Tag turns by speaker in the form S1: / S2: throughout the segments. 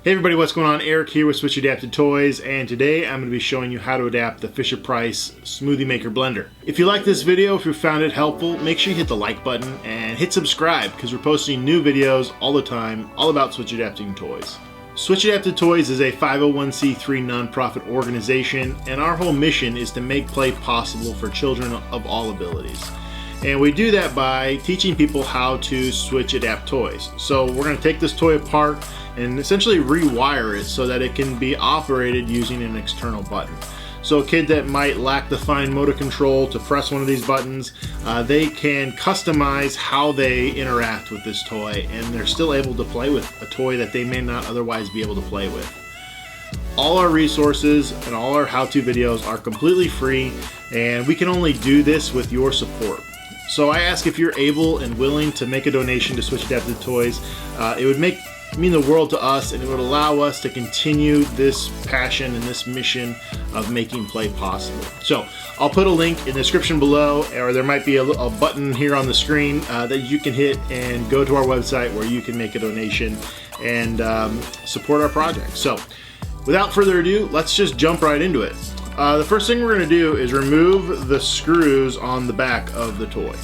S1: Hey everybody, what's going on? Eric here with Switch Adapted Toys, and today I'm going to be showing you how to adapt the Fisher-Price Smoothie Maker blender. If you like this video, if you found it helpful, make sure you hit the like button and hit subscribe because we're posting new videos all the time, all about Switch Adapting Toys. Switch Adapted Toys is a 501c3 nonprofit organization, and our whole mission is to make play possible for children of all abilities. And we do that by teaching people how to switch adapt toys. So we're going to take this toy apart and essentially rewire it so that it can be operated using an external button. So a kid that might lack the fine motor control to press one of these buttons, they can customize how they interact with this toy, and they're still able to play with a toy that they may not otherwise be able to play with. All our resources and all our how-to videos are completely free, and we can only do this with your support. So I ask if you're able and willing to make a donation to Switch Adapted Toys. It would mean the world to us, and it would allow us to continue this passion and this mission of making play possible. So I'll put a link in the description below, or there might be a button here on the screen that you can hit and go to our website where you can make a donation and support our project. So without further ado, let's just jump right into it. The first thing we're going to do is remove the screws on the back of the toy.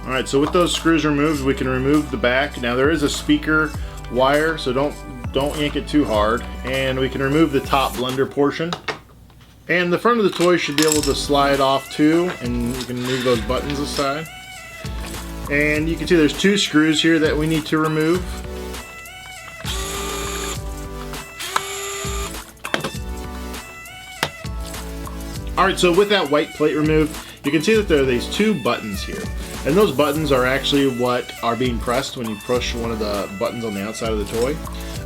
S1: Alright, so with those screws removed, we can remove the back. Now there is a speaker wire, so don't yank it too hard. And we can remove the top blender portion. And the front of the toy should be able to slide off too, and you can move those buttons aside. And you can see there's two screws here that we need to remove. Alright, so with that white plate removed, you can see that there are these two buttons here. And those buttons are actually what are being pressed when you push one of the buttons on the outside of the toy.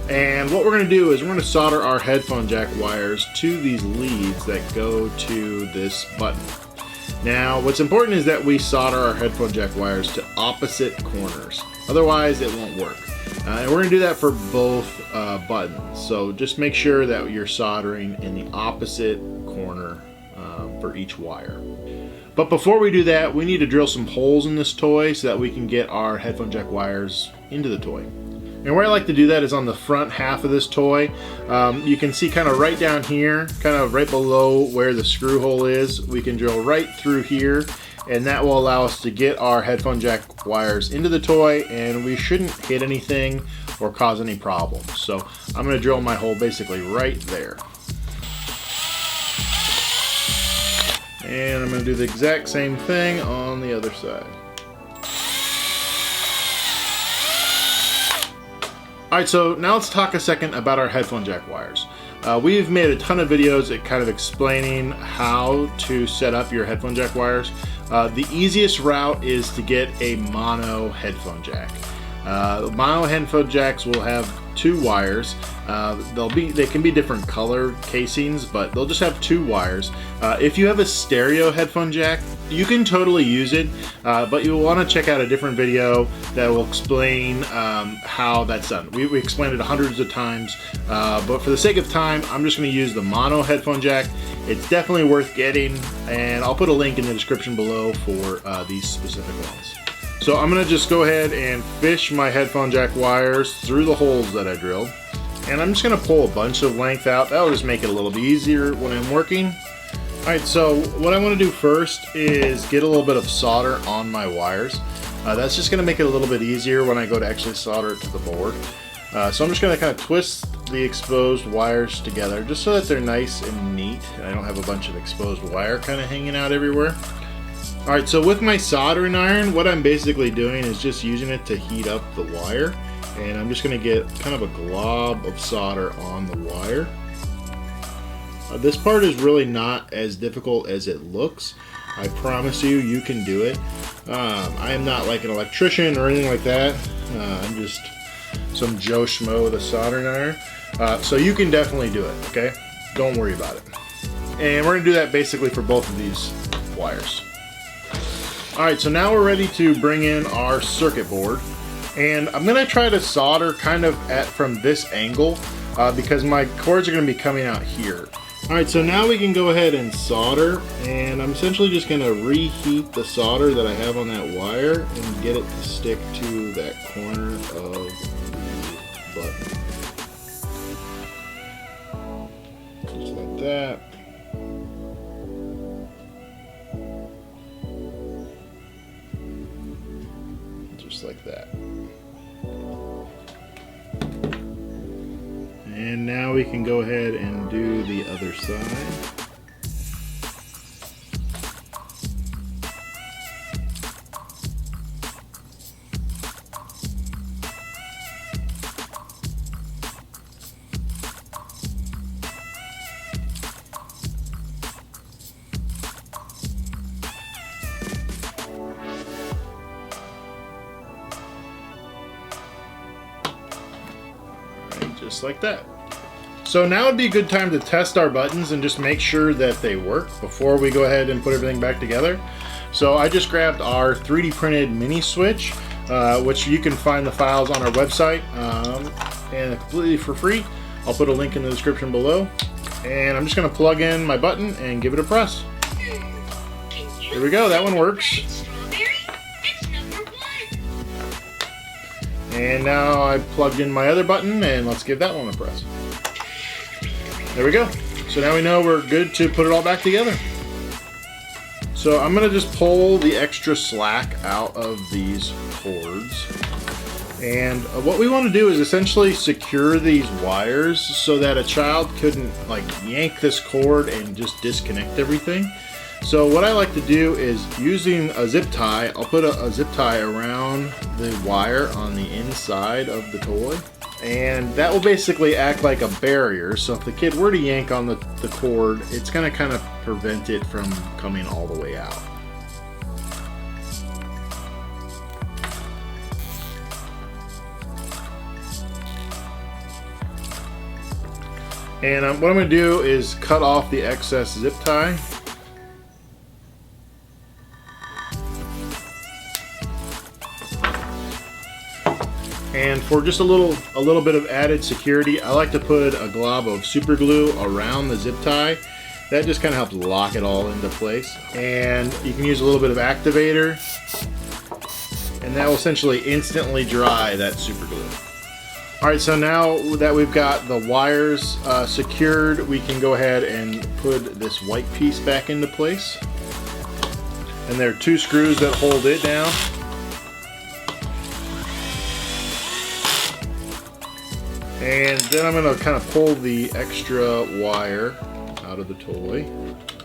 S1: And what we're going to do is we're going to solder our headphone jack wires to these leads that go to this button. Now, what's important is that we solder our headphone jack wires to opposite corners. Otherwise, it won't work. And we're going to do that for both buttons. So just make sure that you're soldering in the opposite corner for each wire. But before we do that, we need to drill some holes in this toy so that we can get our headphone jack wires into the toy. And where I like to do that is on the front half of this toy. You can see kind of right down here, kind of right below where the screw hole is. We can drill right through here, and that will allow us to get our headphone jack wires into the toy, and we shouldn't hit anything or cause any problems. So I'm going to drill my hole basically right there. And I'm going to do the exact same thing on the other side. Alright, so now let's talk a second about our headphone jack wires. We've made a ton of videos kind of explaining how to set up your headphone jack wires. The easiest route is to get a mono headphone jack. Mono headphone jacks will have two wires. They can be different color casings, but they'll just have two wires. If you have a stereo headphone jack, you can totally use it, but you'll want to check out a different video that will explain how that's done. We explained it hundreds of times, but for the sake of time, I'm just going to use the mono headphone jack. It's definitely worth getting, and I'll put a link in the description below for these specific ones. So I'm going to just go ahead and fish my headphone jack wires through the holes that I drilled. And I'm just going to pull a bunch of length out. That will just make it a little bit easier when I'm working. Alright, so what I want to do first is get a little bit of solder on my wires. That's just going to make it a little bit easier when I go to actually solder it to the board. So I'm just going to kind of twist the exposed wires together just so that they're nice and neat, and I don't have a bunch of exposed wire kind of hanging out everywhere. Alright, so with my soldering iron, what I'm basically doing is just using it to heat up the wire. And I'm just going to get kind of a glob of solder on the wire. This part is really not as difficult as it looks. I promise you, you can do it. I am not like an electrician or anything like that. I'm just some Joe Schmo with a soldering iron. So you can definitely do it, okay? Don't worry about it. And we're going to do that basically for both of these wires. Alright, so now we're ready to bring in our circuit board. And I'm going to try to solder kind of from this angle because my cords are going to be coming out here. Alright, so now we can go ahead and solder, and I'm essentially just going to reheat the solder that I have on that wire and get it to stick to that corner of the button. Just like that. Just like that. And now we can go ahead and do the other side. Just like that. So now would be a good time to test our buttons and just make sure that they work before we go ahead and put everything back together. So I just grabbed our 3D printed mini switch, which you can find the files on our website and completely for free. I'll put a link in the description below. And I'm just going to plug in my button and give it a press. There we go, that one works. And now I've plugged in my other button, and let's give that one a press. There we go. So now we know we're good to put it all back together. So I'm going to just pull the extra slack out of these cords. And what we want to do is essentially secure these wires so that a child couldn't like yank this cord and just disconnect everything. So what I like to do is, using a zip tie, I'll put a zip tie around the wire on the inside of the toy. And that will basically act like a barrier. So if the kid were to yank on the cord, it's going to kind of prevent it from coming all the way out. And what I'm going to do is cut off the excess zip tie. And for just a little bit of added security, I like to put a glob of super glue around the zip tie. That just kind of helps lock it all into place. And you can use a little bit of activator, and that will essentially instantly dry that super glue. Alright, so now that we've got the wires secured, we can go ahead and put this white piece back into place. And there are 2 screws that hold it down. And then I'm going to kind of pull the extra wire out of the toy.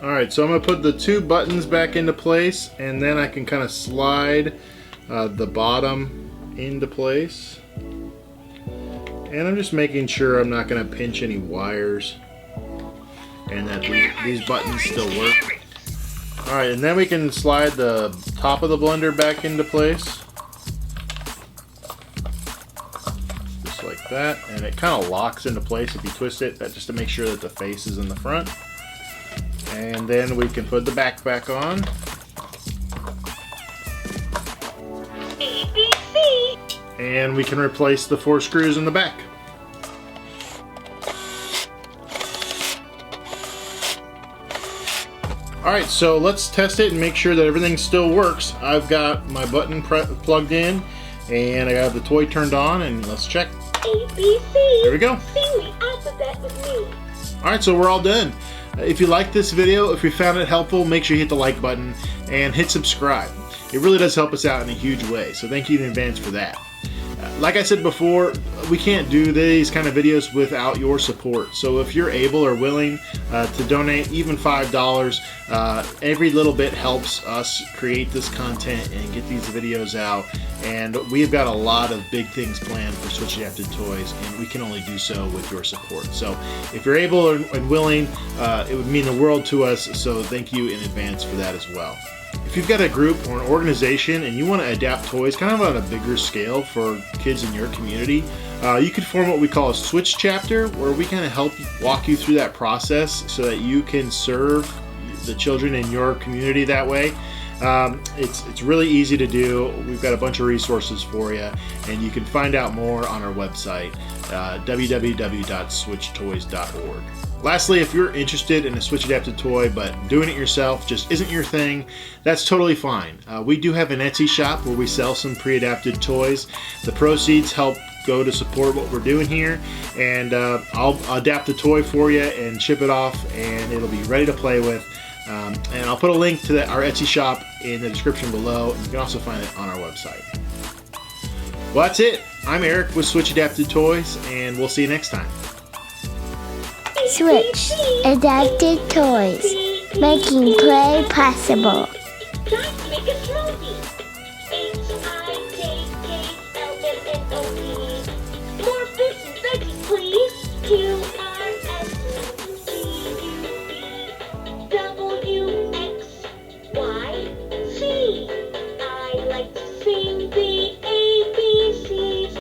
S1: Alright, so I'm going to put the 2 buttons back into place, and then I can kind of slide the bottom into place. And I'm just making sure I'm not going to pinch any wires and that these buttons still work. Alright, and then we can slide the top of the blender back into place. Like that, and it kind of locks into place if you twist it, just to make sure that the face is in the front. And then we can put the back on. ABC. And we can replace the 4 screws in the back. Alright, so let's test it and make sure that everything still works. I've got my button plugged in, and I got the toy turned on, and let's check. ABC. There we go. Sing the alphabet with me. Alright, so we're all done. If you liked this video, if you found it helpful, make sure you hit the like button and hit subscribe. It really does help us out in a huge way, so thank you in advance for that. Like I said before, we can't do these kind of videos without your support. So if you're able or willing to donate even $5, every little bit helps us create this content and get these videos out. And we've got a lot of big things planned for Switch Adapted Toys, and we can only do so with your support. So if you're able and willing, it would mean the world to us, so thank you in advance for that as well. If you've got a group or an organization and you want to adapt toys kind of on a bigger scale for kids in your community, you could form what we call a Switch chapter, where we kind of help walk you through that process so that you can serve the children in your community that way. It's really easy to do. We've got a bunch of resources for you, and you can find out more on our website, www.switchtoys.org. Lastly, if you're interested in a switch adapted toy but doing it yourself just isn't your thing, that's totally fine. We do have an Etsy shop where we sell some pre-adapted toys. The proceeds help go to support what we're doing here, and I'll adapt the toy for you and ship it off, and it'll be ready to play with. And I'll put a link to our Etsy shop in the description below, and you can also find it on our website. Well, that's it. I'm Eric with Switch Adapted Toys, and we'll see you next time.
S2: Switch Adapted Toys, making play possible.
S3: Time to make a smoothie.